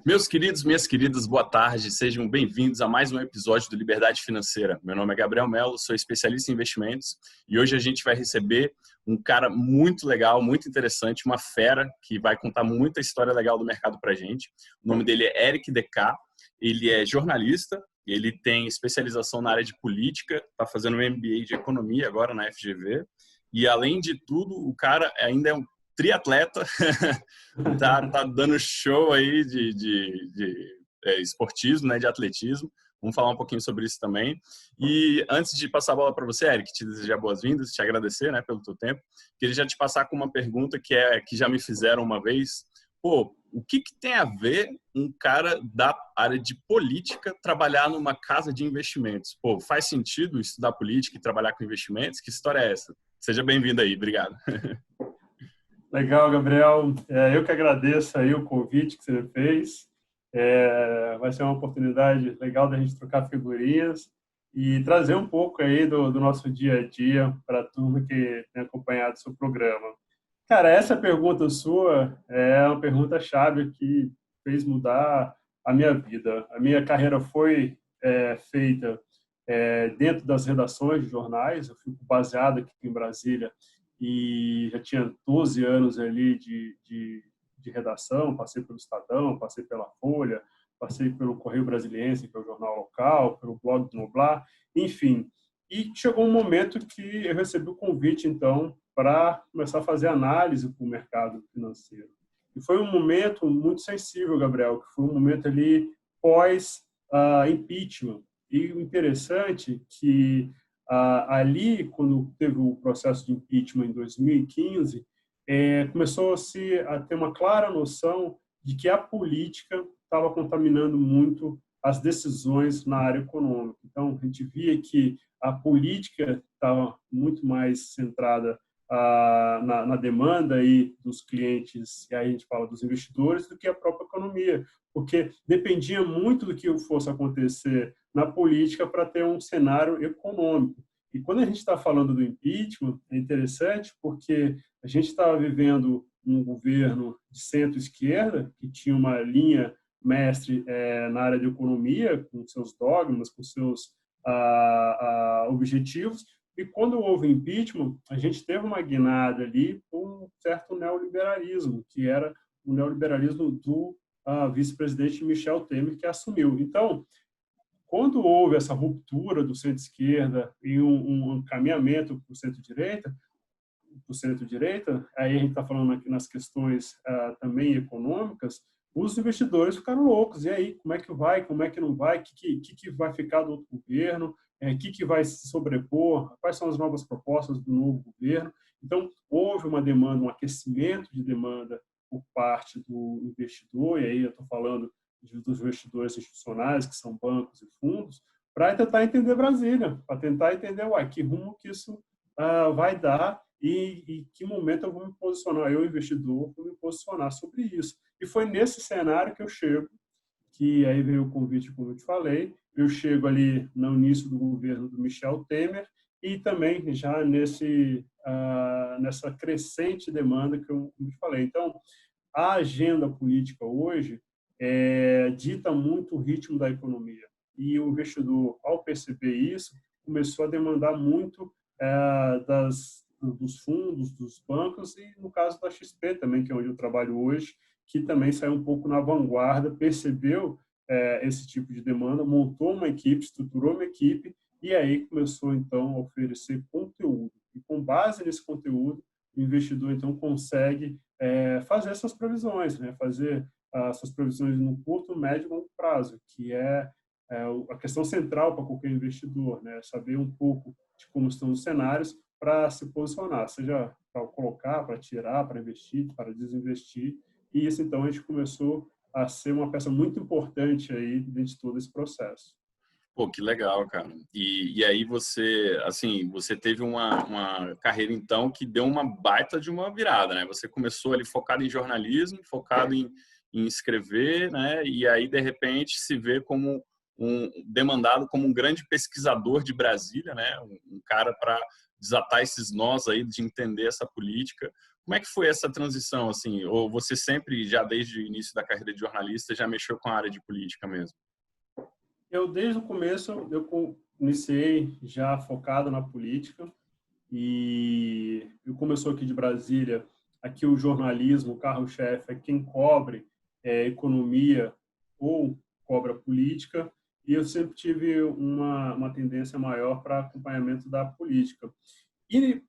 Meus queridos, minhas queridas, boa tarde. Sejam bem-vindos a mais um episódio do Liberdade Financeira. Meu nome é Gabriel Mello, sou especialista em investimentos e hoje a gente vai receber um cara muito legal, muito interessante, uma fera que vai contar muita história legal do mercado pra gente. O nome dele é Eric Decá, ele é jornalista, ele tem especialização na área de política, está fazendo um MBA de economia agora na FGV e, além de tudo, o cara ainda é um triatleta, tá dando show aí de esportismo, né, de atletismo. Vamos falar um pouquinho sobre isso também. E antes de passar a bola para você, Eric, te desejar boas-vindas, te agradecer, né, pelo teu tempo, queria já te passar com uma pergunta que já me fizeram uma vez. Pô, o que tem a ver um cara da área de política trabalhar numa casa de investimentos? Pô, faz sentido estudar política e trabalhar com investimentos? Que história é essa? Seja bem-vindo aí, obrigado. Legal, Gabriel. Eu que agradeço aí o convite que você fez. Vai ser uma oportunidade legal da gente trocar figurinhas e trazer um pouco aí do nosso dia a dia para a turma que tem acompanhado o seu programa. Cara, essa pergunta sua é uma pergunta-chave que fez mudar a minha vida. A minha carreira foi feita dentro das redações de jornais. Eu fico baseado aqui em Brasília e já tinha 12 anos ali de redação, passei pelo Estadão, passei pela Folha, passei pelo Correio Brasiliense, que é o jornal local, pelo blog do Noblar, enfim. E chegou um momento que eu recebi o convite, então, para começar a fazer análise para o mercado financeiro. E foi um momento muito sensível, Gabriel, que foi um momento ali pós-impeachment. E o interessante é que ali, quando teve o processo de impeachment em 2015, começou-se a ter uma clara noção de que a política estava contaminando muito as decisões na área econômica. Então, a gente via que a política estava muito mais centrada na demanda aí dos clientes, e aí a gente fala dos investidores, do que a própria economia, porque dependia muito do que fosse acontecer na política para ter um cenário econômico. E quando a gente está falando do impeachment, é interessante porque a gente estava vivendo um governo de centro-esquerda, que tinha uma linha mestre na área de economia, com seus dogmas, com seus objetivos, e quando houve impeachment, a gente teve uma guinada ali por um certo neoliberalismo, que era o neoliberalismo do vice-presidente Michel Temer, que assumiu. Então, quando houve essa ruptura do centro-esquerda e um encaminhamento para o centro-direita, aí a gente está falando aqui nas questões também econômicas, os investidores ficaram loucos. E aí, como é que vai? Como é que não vai? O que vai ficar do outro governo? O que vai se sobrepor? Quais são as novas propostas do novo governo? Então, houve uma demanda, um aquecimento de demanda por parte do investidor, e aí eu estou falando dos investidores institucionais, que são bancos e fundos, para tentar entender Brasília, para tentar entender que rumo que isso vai dar e que momento eu vou me posicionar, eu, investidor, vou me posicionar sobre isso. E foi nesse cenário que eu chego, que aí veio o convite, como eu te falei, eu chego ali no início do governo do Michel Temer e também já nessa crescente demanda que eu te falei. Então, a agenda política hoje dita muito o ritmo da economia. E o investidor, ao perceber isso, começou a demandar muito dos fundos, dos bancos e, no caso da XP também, que é onde eu trabalho hoje, que também saiu um pouco na vanguarda, percebeu esse tipo de demanda, montou uma equipe, estruturou uma equipe e aí começou, então, a oferecer conteúdo. E, com base nesse conteúdo, o investidor, então, consegue fazer essas previsões, né? Fazer essas previsões no curto, médio e longo prazo, que é a questão central para qualquer investidor, né? Saber um pouco de como estão os cenários para se posicionar, seja para colocar, para tirar, para investir, para desinvestir. E isso, então, a gente começou a ser uma peça muito importante aí dentro de todo esse processo. Pô, que legal, cara. E aí você teve uma carreira, então, que deu uma baita de uma virada, né? Você começou ali focado em jornalismo, focado em escrever, né? E aí, de repente, se vê como demandado como um grande pesquisador de Brasília, né? Um cara para desatar esses nós aí de entender essa política. Como é que foi essa transição, assim? Ou você sempre, já desde o início da carreira de jornalista, já mexeu com a área de política mesmo? Eu, desde o começo, eu iniciei já focado na política e eu começou aqui de Brasília. Aqui o jornalismo, o carro-chefe é quem cobre economia ou cobra política, e eu sempre tive uma tendência maior para acompanhamento da política. E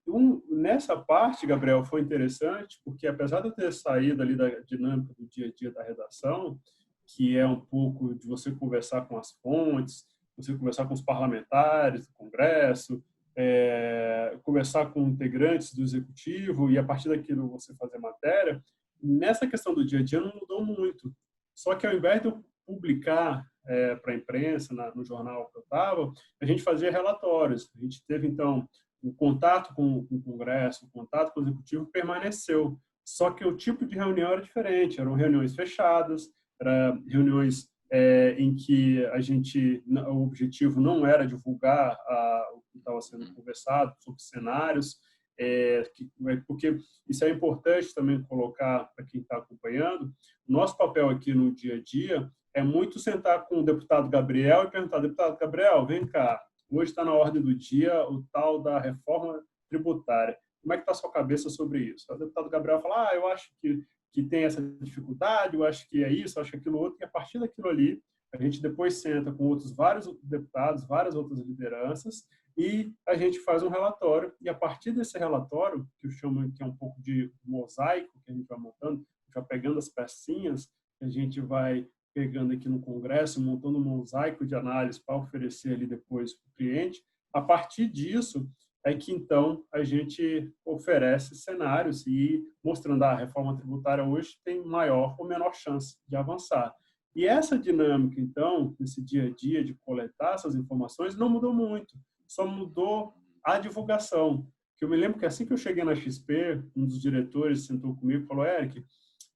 nessa parte, Gabriel, foi interessante, porque apesar de eu ter saído ali da dinâmica do dia a dia da redação, que é um pouco de você conversar com as fontes, você conversar com os parlamentares do Congresso, conversar com integrantes do Executivo e, a partir daquilo, você fazer matéria, nessa questão do dia a dia não mudou muito. Só que, ao invés de eu publicar para a imprensa, no jornal que eu estava, a gente fazia relatórios. A gente teve, então, o contato com o Congresso, o contato com o Executivo permaneceu. Só que o tipo de reunião era diferente. Eram reuniões fechadas, eram reuniões em que o objetivo não era divulgar o que estava sendo conversado sobre cenários, porque isso é importante também colocar para quem está acompanhando. Nosso papel aqui no dia a dia é muito sentar com o deputado Gabriel e perguntar: deputado Gabriel, vem cá, hoje está na ordem do dia o tal da reforma tributária. Como é que está a sua cabeça sobre isso? O deputado Gabriel fala: eu acho que tem essa dificuldade, eu acho que é isso, eu acho que aquilo outro, e a partir daquilo ali, a gente depois senta com vários deputados, várias outras lideranças, e a gente faz um relatório, e a partir desse relatório, que eu chamo que é um pouco de mosaico, que a gente vai montando, a gente vai pegando as pecinhas, a gente vai pegando aqui no Congresso, montando um mosaico de análise para oferecer ali depois para o cliente. A partir disso é que, então, a gente oferece cenários e mostrando a reforma tributária hoje tem maior ou menor chance de avançar. E essa dinâmica, então, nesse dia a dia de coletar essas informações, não mudou muito, só mudou a divulgação. Que eu me lembro que assim que eu cheguei na XP, um dos diretores sentou comigo e falou: Eric,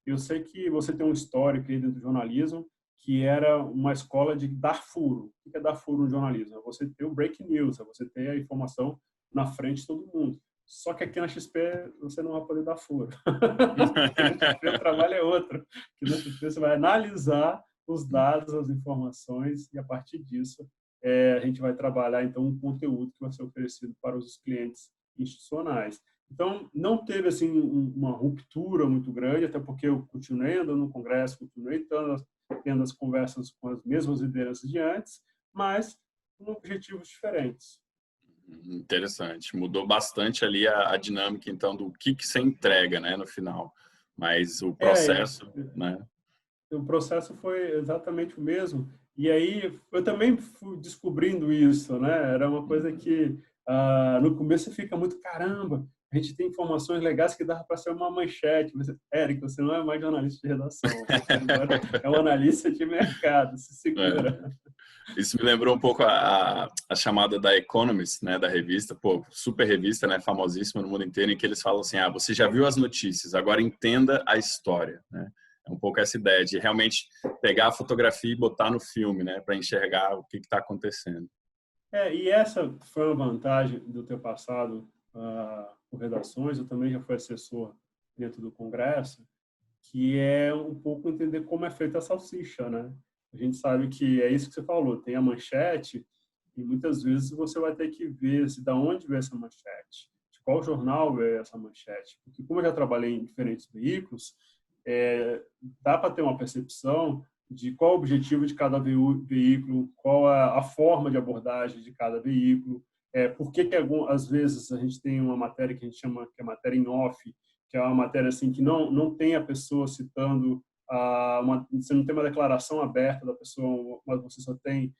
eu sei que você tem um histórico aí dentro do jornalismo que era uma escola de dar furo. O que é dar furo no jornalismo? É você ter o breaking news, é você ter a informação na frente de todo mundo. Só que aqui na XP você não vai poder dar furo. Aqui na XP o trabalho é outro. Aqui na XP você vai analisar os dados, as informações, e a partir disso a gente vai trabalhar então um conteúdo que vai ser oferecido para os clientes institucionais. Então, não teve assim uma ruptura muito grande, até porque eu continuei andando no Congresso, continuei tendo as conversas com as mesmas lideranças de antes, mas com objetivos diferentes. Interessante. Mudou bastante ali a dinâmica, então, do que você entrega, né, no final. Mas o processo, né? O processo foi exatamente o mesmo. E aí, eu também fui descobrindo isso, né? Era uma coisa que, no começo, você fica muito: caramba, a gente tem informações legais que dava para ser uma manchete. Mas, Érico, você não é mais jornalista de redação, você agora é um analista de mercado, se segura. Isso me lembrou um pouco a chamada da Economist, né, da revista, super revista, né, famosíssima no mundo inteiro, em que eles falam assim: você já viu as notícias, agora entenda a história, né? É um pouco essa ideia de realmente pegar a fotografia e botar no filme, né, para enxergar o que está acontecendo. E essa foi uma vantagem do ter passado por redações. Eu também já fui assessor dentro do Congresso, que é um pouco entender como é feita a salsicha, né? A gente sabe que é isso que você falou, tem a manchete, e muitas vezes você vai ter que ver de onde veio essa manchete, de qual jornal veio essa manchete. Porque como eu já trabalhei em diferentes veículos, dá para ter uma percepção de qual o objetivo de cada veículo, qual a forma de abordagem de cada veículo, por que às vezes a gente tem uma matéria que a gente chama que é matéria em off, que é uma matéria assim que não tem a pessoa citando, você não tem uma declaração aberta da pessoa, mas você só tem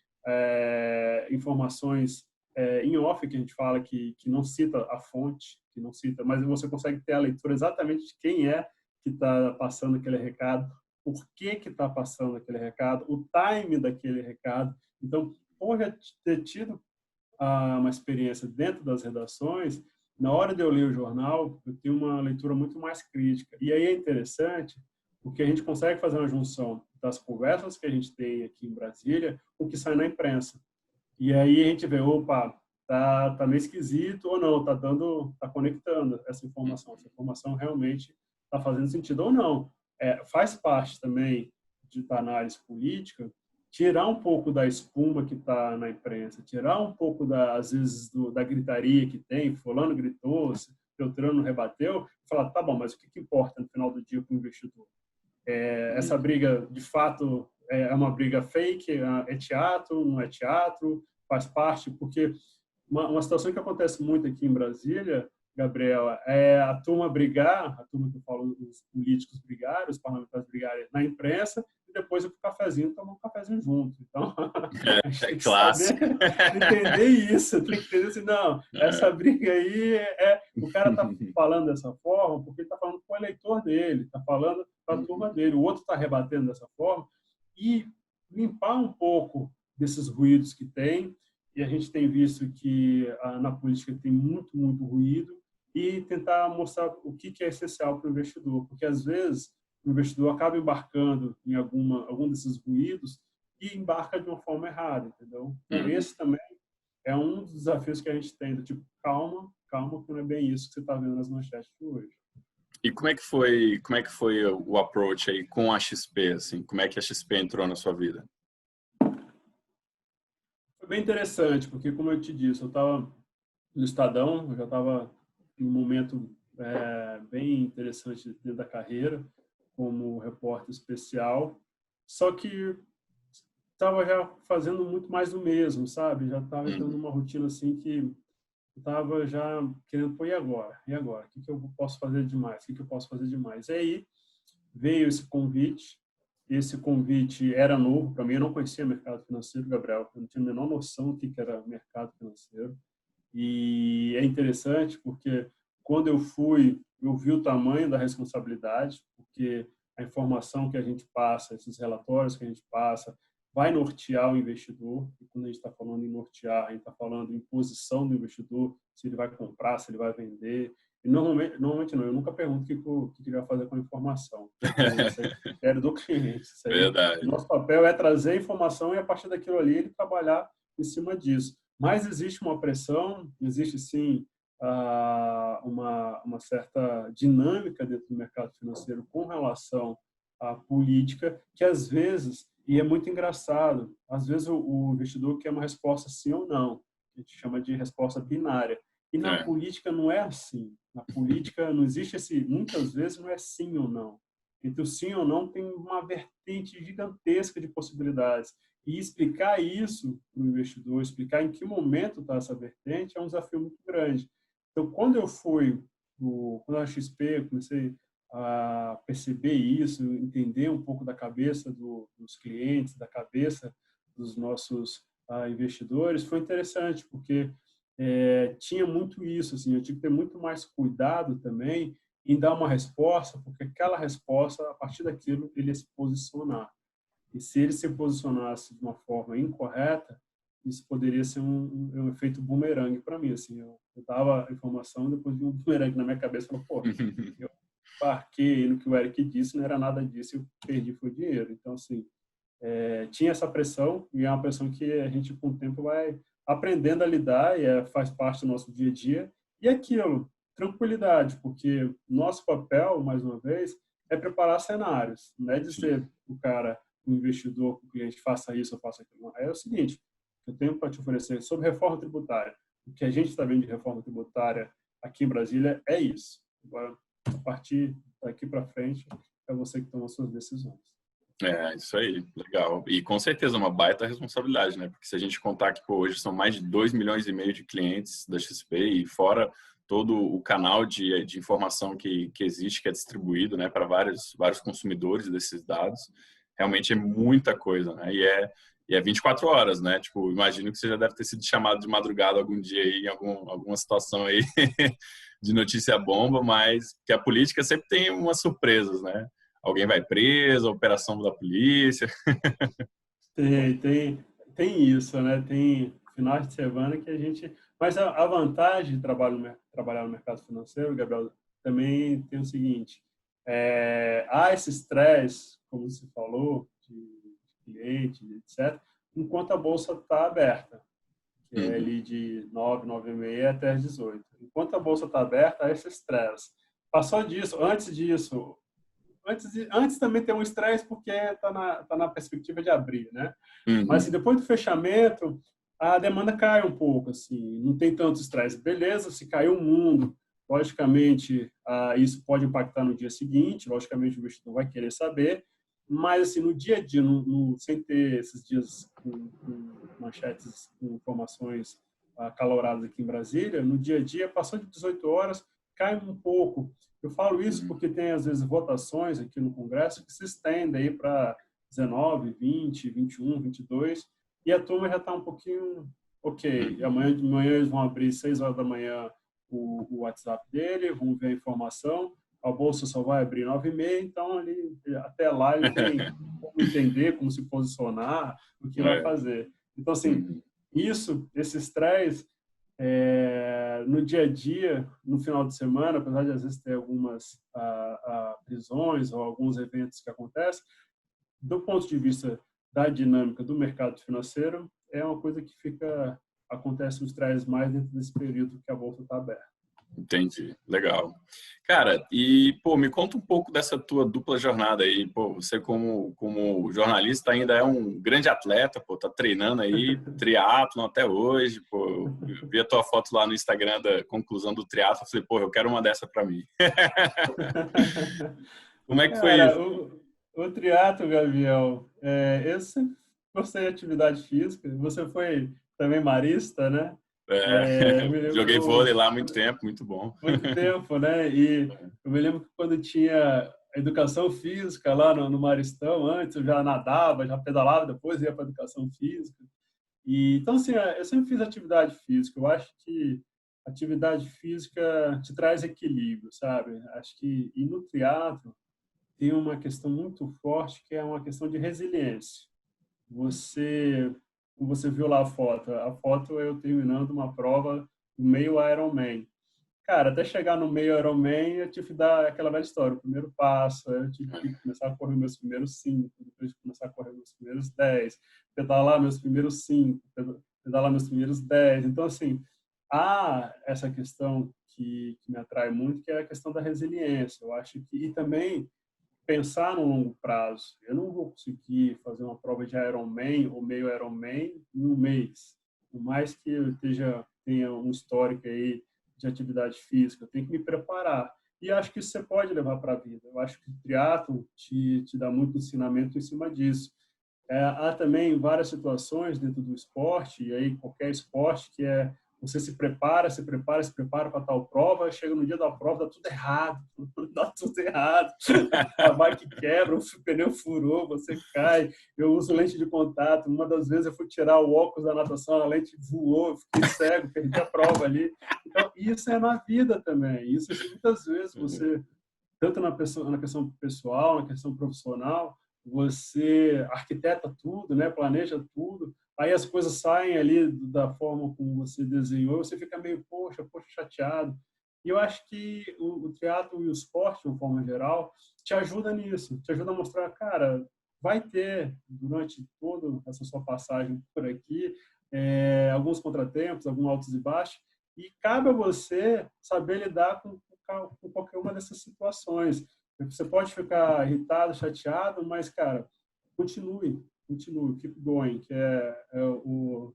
informações em off, que a gente fala que não cita a fonte, que não cita, mas você consegue ter a leitura exatamente de quem é que está passando aquele recado, por que está passando aquele recado, o time daquele recado. Então, por ter tido uma experiência dentro das redações, na hora de eu ler o jornal, eu tenho uma leitura muito mais crítica. E aí é interessante, porque a gente consegue fazer uma junção das conversas que a gente tem aqui em Brasília com o que sai na imprensa. E aí a gente vê, opa, tá meio esquisito ou não, tá conectando essa informação realmente está fazendo sentido ou não. Faz parte também da análise política tirar um pouco da espuma que está na imprensa, tirar um pouco, às vezes, da gritaria que tem, fulano gritou, Beltrano rebateu, e falar, tá bom, mas o que importa no final do dia para o investidor? Essa briga, de fato, é uma briga fake, é teatro, não é teatro, faz parte, porque uma situação que acontece muito aqui em Brasília, Gabriel, é a turma brigar, a turma que eu falo, os políticos brigarem, os parlamentares brigarem na imprensa, e depois ir para o cafezinho, tomar um cafezinho junto. Então, a gente tem que clássico. saber entender isso, tem que entender assim, não, essa briga aí o cara está falando dessa forma porque ele está falando com o eleitor dele, está falando com a turma dele, o outro está rebatendo dessa forma, e limpar um pouco desses ruídos que tem, e a gente tem visto que na política tem muito, muito ruído, e tentar mostrar o que é essencial para o investidor, porque às vezes o investidor acaba embarcando em algum desses ruídos e embarca de uma forma errada, entendeu? Então, esse também é um dos desafios que a gente tem, do tipo, calma, que não é bem isso que você está vendo nas manchetes de hoje. E como é que foi o approach aí com a XP, assim? Como é que a XP entrou na sua vida? Foi bem interessante, porque, como eu te disse, eu estava no Estadão, eu já estava em um momento bem interessante dentro da carreira, como repórter especial, só que estava já fazendo muito mais do mesmo, sabe? Já estava entrando numa rotina assim que eu estava já querendo, pô, e agora? E agora? O que eu posso fazer demais? O que eu posso fazer demais? E aí veio esse convite. Esse convite era novo para mim, eu não conhecia mercado financeiro, Gabriel, eu não tinha a menor noção do que era mercado financeiro. E é interessante porque quando eu fui, eu vi o tamanho da responsabilidade, porque a informação que a gente passa, esses relatórios que a gente passa, vai nortear o investidor. E quando a gente está falando em nortear, a gente está falando em posição do investidor, se ele vai comprar, se ele vai vender. E normalmente não, eu nunca pergunto o que ele vai fazer com a informação. Isso é critério do cliente. Isso aí, Verdade. nosso papel é trazer a informação e, a partir daquilo ali, ele trabalhar em cima disso. Mas existe uma pressão, existe sim uma certa dinâmica dentro do mercado financeiro com relação à política, que às vezes, e é muito engraçado, às vezes o investidor quer uma resposta sim ou não, a gente chama de resposta binária. E na política não é assim. Na política não existe muitas vezes não é sim ou não. Entre o sim ou não tem uma vertente gigantesca de possibilidades. E explicar isso para o investidor, explicar em que momento está essa vertente, é um desafio muito grande. Então, quando a XP, comecei a perceber isso, entender um pouco da cabeça dos clientes, da cabeça dos nossos investidores, foi interessante, porque tinha muito isso, assim, eu tive que ter muito mais cuidado também em dar uma resposta, porque aquela resposta, a partir daquilo, ele ia se posicionar. E se ele se posicionasse de uma forma incorreta, isso poderia ser um efeito bumerangue para mim. Assim, eu dava a informação, depois de um bumerangue na minha cabeça, eu falei, pô, eu embarquei no que o Eric disse, não era nada disso, eu perdi foi dinheiro. Então, assim, tinha essa pressão, e é uma pressão que a gente, com o tempo, vai aprendendo a lidar, e faz parte do nosso dia a dia. E aquilo, tranquilidade, porque nosso papel, mais uma vez, é preparar cenários, não é dizer o cara, o investidor, o cliente, faça isso ou faça aquilo. É o seguinte, eu tenho para te oferecer sobre reforma tributária. O que a gente está vendo de reforma tributária aqui em Brasília é isso. Agora, a partir daqui para frente, é você que toma as suas decisões. Isso aí, legal. E com certeza uma baita responsabilidade, né? Porque se a gente contar que hoje são mais de 2,5 milhões de clientes da XP e fora todo o canal de informação que existe, que é distribuído, né, para vários consumidores desses dados, realmente é muita coisa, né? E é 24 horas, né? Tipo, imagino que você já deve ter sido chamado de madrugada algum dia aí, em alguma situação aí de notícia bomba, mas que a política sempre tem umas surpresas, né? Alguém vai preso, a operação da polícia. Tem isso, né? Tem finais de semana que a gente... Mas a vantagem de trabalhar no mercado financeiro, Gabriel, também tem o seguinte, há esse estresse, como você falou, de cliente, etc., enquanto a bolsa está aberta, que é ali de 9, 9h30 até as 18. Enquanto a bolsa está aberta, há esse estresse. Passou disso, antes também tem um estresse porque tá na perspectiva de abrir, né? Mas assim, depois do fechamento, a demanda cai um pouco, assim, não tem tanto estresse. Beleza, se caiu o mundo, logicamente, isso pode impactar no dia seguinte, logicamente o investidor vai querer saber, mas assim, no dia a dia, sem ter esses dias com manchetes, com informações acaloradas aqui em Brasília, no dia a dia, passou de 18 horas, cai um pouco. Eu falo isso porque tem, às vezes, votações aqui no Congresso que se estendem aí para 19, 20, 21, 22, e a turma já está um pouquinho ok. Amanhã de manhã eles vão abrir 6 horas da manhã o WhatsApp dele, vão ver a informação, a bolsa só vai abrir 9h30, então ali, até lá ele tem como entender, como se posicionar, o que vai fazer. Então, assim, esse estresse, no dia a dia, no final de semana, apesar de às vezes ter algumas prisões ou alguns eventos que acontecem, do ponto de vista da dinâmica do mercado financeiro, é uma coisa que acontece nos estresse mais dentro desse período que a bolsa está aberta. Entendi, legal. Cara, e pô, me conta um pouco dessa tua dupla jornada aí. Pô, você como jornalista ainda é um grande atleta, pô, tá treinando aí triatlon até hoje, pô. Eu vi a tua foto lá no Instagram da conclusão do triatlon, falei, pô, eu quero uma dessa para mim. Como é que foi Cara, isso? o triatlo, Gabriel, eu sempre gostei de atividade física. Você foi também marista, né? Eu me Joguei vôlei lembro lá há muito tempo, muito bom. muito tempo, né? E eu me lembro que quando tinha a educação física lá no Maristão, antes eu já nadava, já pedalava, depois ia para educação física. E então assim, eu sempre fiz atividade física. Eu acho que atividade física te traz equilíbrio, sabe? Acho que e no triatlo tem uma questão muito forte que é uma questão de resiliência. Você viu lá a foto é eu terminando uma prova do meio Ironman. Cara, até chegar no meio Ironman, eu tive que dar aquela velha história, o primeiro passo, eu tive que começar a correr meus primeiros 5, depois de começar a correr meus primeiros 10, pedalar meus primeiros 5, pedalar meus primeiros 10. Então, assim, há essa questão que me atrai muito, que é a questão da resiliência. Eu acho que, e também pensar no longo prazo. Eu não vou conseguir fazer uma prova de Ironman ou meio Ironman em um mês. Por mais que eu tenha um histórico aí de atividade física, eu tenho que me preparar. E acho que isso você pode levar para a vida. Eu acho que o triatlo te dá muito ensinamento em cima disso. Há também várias situações dentro do esporte, e aí qualquer esporte, que você se prepara para tal prova, chega no dia da prova, dá tudo errado, dá tudo errado. A bike quebra, o pneu furou, você cai. Eu uso lente de contato. Uma das vezes eu fui tirar o óculos da natação, a lente voou, eu fiquei cego, perdi a prova ali. Então, isso é na vida também. Isso, muitas vezes, você, tanto na questão pessoal, na questão profissional, você arquiteta tudo, né? Planeja tudo, aí as coisas saem ali da forma como você desenhou, você fica meio, poxa, chateado. E eu acho que o teatro e o esporte, de uma forma geral, te ajuda nisso, te ajuda a mostrar, cara, vai ter, durante toda essa sua passagem por aqui, alguns contratempos, alguns altos e baixos, e cabe a você saber lidar com qualquer uma dessas situações. Você pode ficar irritado, chateado, mas, cara, continue, keep going, que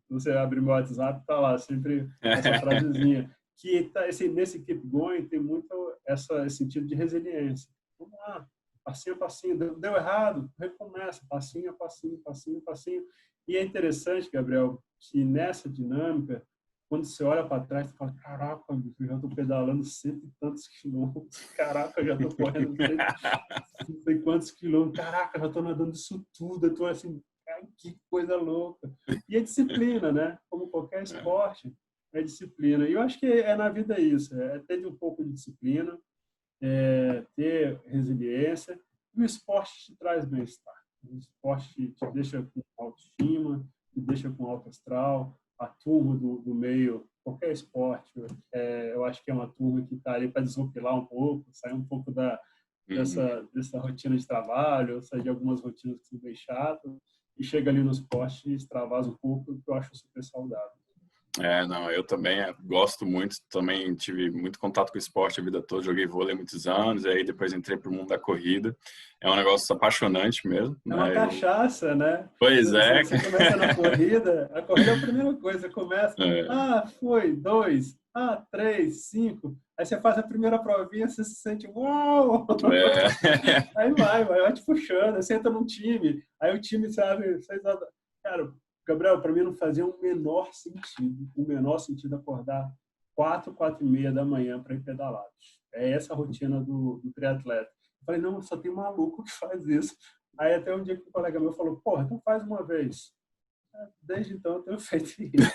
você abre meu WhatsApp, tá lá sempre essa frasezinha, que tá, nesse keep going tem muito esse sentido de resiliência. Vamos lá, passinho a passinho, deu errado, recomeça, passinho a passinho, passinho a passinho. E é interessante, Gabriel, que nessa dinâmica, quando você olha para trás, você fala, caraca, eu já estou pedalando 100 e tantos quilômetros, caraca, eu já estou correndo 100 e quantos quilômetros, caraca, eu já estou nadando isso tudo, eu estou assim, cara, que coisa louca. E é disciplina, né? Como qualquer esporte, é disciplina. E eu acho que na vida isso, ter um pouco de disciplina, ter resiliência, e o esporte te traz bem-estar. O esporte te deixa com autoestima, te deixa com alto astral, a turma do meio, qualquer esporte, eu acho que é uma turma que está ali para desopilar um pouco, sair um pouco Uhum. dessa rotina de trabalho, ou seja, de algumas rotinas que são bem chatas, e chega ali no esporte e extravasa um pouco, que eu acho super saudável. Não, eu também gosto muito, também tive muito contato com o esporte a vida toda, joguei vôlei há muitos anos, e aí depois entrei para o mundo da corrida. É um negócio apaixonante mesmo, É uma né? cachaça, né? Pois é, Você começa na corrida, a corrida é a primeira coisa, você começa, é, foi, 2, 3, 5, aí você faz a primeira provinha, você se sente, uau! é, Aí vai te puxando, aí você entra num time, aí o time, sabe, cara, Gabriel, para mim não fazia o menor sentido acordar 4h, 4h30 da manhã para ir pedalar. É essa a rotina do triatleta. Eu falei, não, só tem maluco que faz isso. Aí até um dia que um colega meu falou, porra, então faz uma vez. Desde então eu tenho feito isso.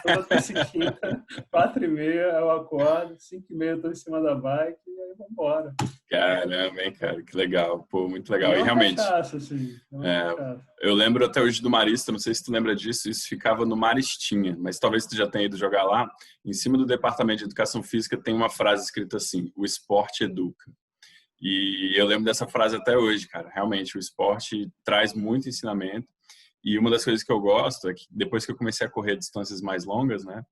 Toda terça e quinta, 4h30 eu acordo, 5h30 eu estou em cima da bike e aí vamos embora. caramba, hein, cara, que legal, pô, muito legal. E é E uma realmente, cachaça, assim, é uma é, cachaça. eu lembro até hoje do Marista, não sei se tu lembra disso, isso ficava no Maristinha, mas talvez tu já tenha ido jogar lá. Em cima do departamento de educação física tem uma frase escrita assim: o esporte educa. E eu lembro dessa frase até hoje, cara. Realmente, o esporte traz muito ensinamento. E uma das coisas que eu gosto é que depois que eu comecei a correr distâncias mais longas, né,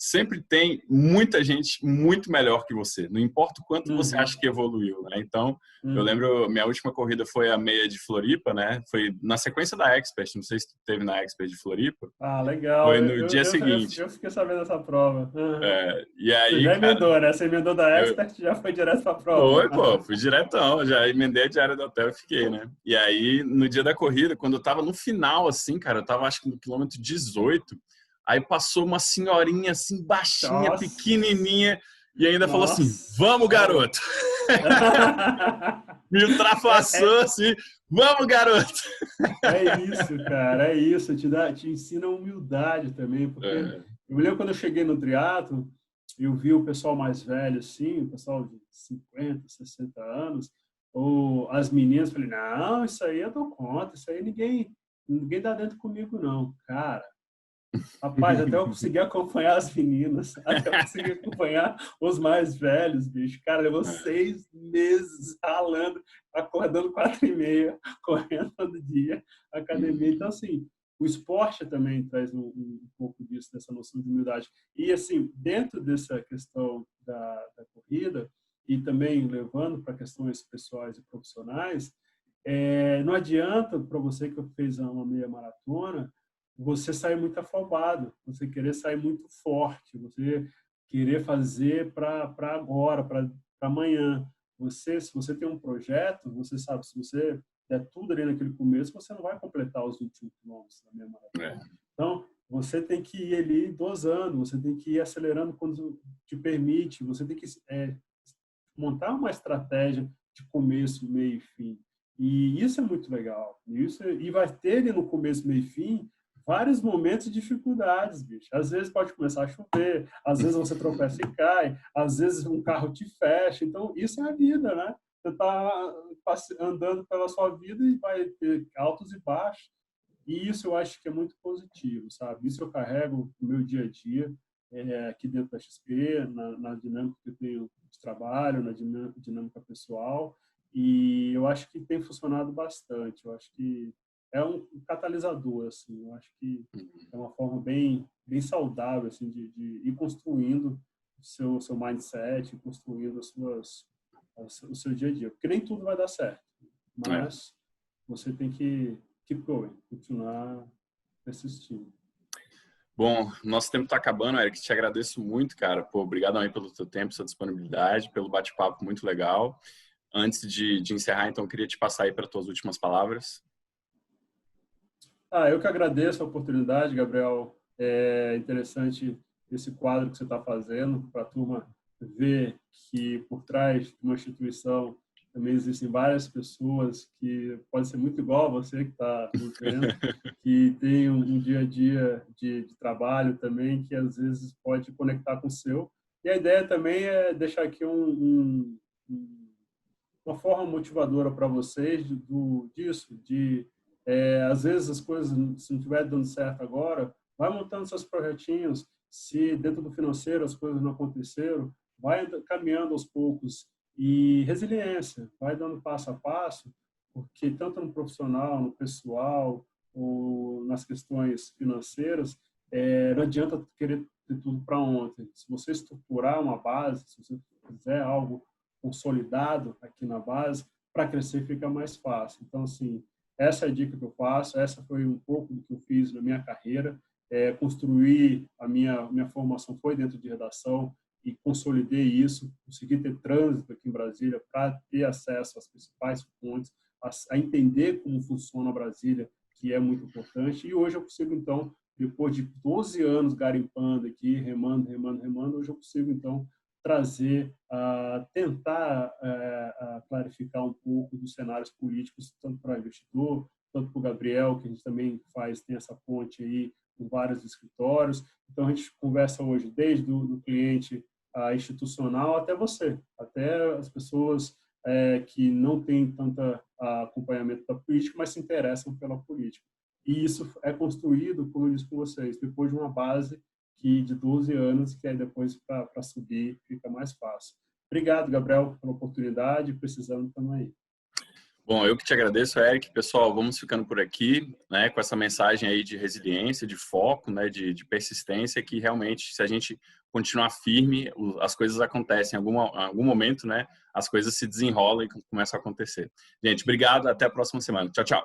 sempre tem muita gente muito melhor que você. Não importa o quanto você acha Uhum, que evoluiu, né? Então, eu uhum. lembro, minha última corrida foi a meia de Floripa, né? Foi na sequência da Expert, não sei se tu teve na Expert de Floripa. Ah, legal. Foi no dia seguinte. Eu fiquei sabendo dessa prova. Uhum. E Você aí, já cara, emendou, né? Você emendou da eu, Expert e já foi direto para a prova. foi, pô, fui diretão, já emendei a diária do hotel e fiquei, né? E aí, no dia da corrida, quando eu tava no final, assim, cara, eu tava acho que no quilômetro 18, aí passou uma senhorinha, assim, baixinha, Nossa, pequenininha, e ainda falou assim: vamos, nossa. garoto! Me É, ultrapassou, assim, vamos, garoto! é isso, cara, é isso. Te ensina humildade também, porque É, eu me lembro quando eu cheguei no triatlo, eu vi o pessoal mais velho, assim, o pessoal de 50, 60 anos, ou as meninas, falei, não, isso aí eu dou conta, isso aí ninguém dá dentro comigo, não. Cara, rapaz, até eu consegui acompanhar as meninas, até eu consegui acompanhar os mais velhos, bicho. Cara, levou é, 6 meses ralando, acordando 4h30, correndo todo dia, academia. Então, hum, assim, o esporte também traz um pouco disso, dessa noção de humildade. E, assim, dentro dessa questão da corrida, e também levando para questões pessoais e profissionais, não adianta para você que fez uma meia maratona, você sair muito afobado, você querer sair muito forte, você querer fazer para agora, para amanhã. Se você tem um projeto, você sabe, se você der tudo ali naquele começo, você não vai completar os 21 quilômetros da meia maratona. é, Então, você tem que ir ali dosando, você tem que ir acelerando quando te permite, você tem que montar uma estratégia de começo, meio e fim. E isso é muito legal. E vai ter ali no começo, meio e fim vários momentos de dificuldades, bicho. Às vezes pode começar a chover, às vezes você tropeça e cai, às vezes um carro te fecha. Então, isso é a vida, né? Você está andando pela sua vida e vai ter altos e baixos. E isso eu acho que é muito positivo, sabe? Isso eu carrego no meu dia a dia, aqui dentro da XP, na dinâmica que eu tenho de trabalho, na dinâmica pessoal, e eu acho que tem funcionado bastante. Eu acho que é um catalisador, assim. Eu acho que é uma forma bem saudável, assim, de ir construindo o seu mindset, construindo o seu dia a dia. Porque nem tudo vai dar certo, é. mas você tem que keep going, continuar persistindo. Bom, nosso tempo está acabando, Eric. Te agradeço muito, cara. Pô, obrigado aí pelo teu tempo, sua disponibilidade, pelo bate-papo muito legal. Antes de encerrar, então, eu queria te passar aí para tuas últimas palavras. Eu que agradeço a oportunidade, Gabriel. É interessante esse quadro que você está fazendo para a turma ver que por trás de uma instituição também existem várias pessoas que podem ser muito igual a você que está nos vendo, que tem um dia a dia de trabalho também que às vezes pode conectar com o seu. E a ideia também é deixar aqui uma forma motivadora para vocês disso, às vezes as coisas, se não estiver dando certo agora, vai montando seus projetinhos. Se dentro do financeiro as coisas não aconteceram, vai caminhando aos poucos E resiliência, vai dando passo a passo, porque tanto no profissional, no pessoal, ou nas questões financeiras, não adianta querer ter tudo para ontem. Se você estruturar uma base, se você fizer algo consolidado aqui na base, para crescer fica mais fácil. Então, assim, essa é a dica que eu faço, essa foi um pouco do que eu fiz na minha carreira. Construir a minha formação foi dentro de redação e consolidei isso, consegui ter trânsito aqui em Brasília para ter acesso às principais fontes, a entender como funciona a Brasília, que é muito importante. E hoje eu consigo, então, depois de 12 anos garimpando aqui, remando, hoje eu consigo, então, trazer, tentar clarificar um pouco dos cenários políticos, tanto para o investidor, tanto para o Gabriel, que a gente também tem essa ponte aí com vários escritórios. Então, a gente conversa hoje desde do cliente institucional até você, até as pessoas que não têm tanto acompanhamento da política, mas se interessam pela política. E isso é construído, como eu disse com vocês, depois de uma base de 12 anos, que aí depois para subir fica mais fácil. Obrigado, Gabriel, pela oportunidade, precisando também. Bom, eu que te agradeço, Eric. Pessoal, vamos ficando por aqui, né, com essa mensagem aí de resiliência, de foco, né, de persistência, que realmente, se a gente continuar firme, as coisas acontecem. Em algum momento, né, as coisas se desenrolam e começam a acontecer. Gente, obrigado. Até a próxima semana. Tchau, tchau.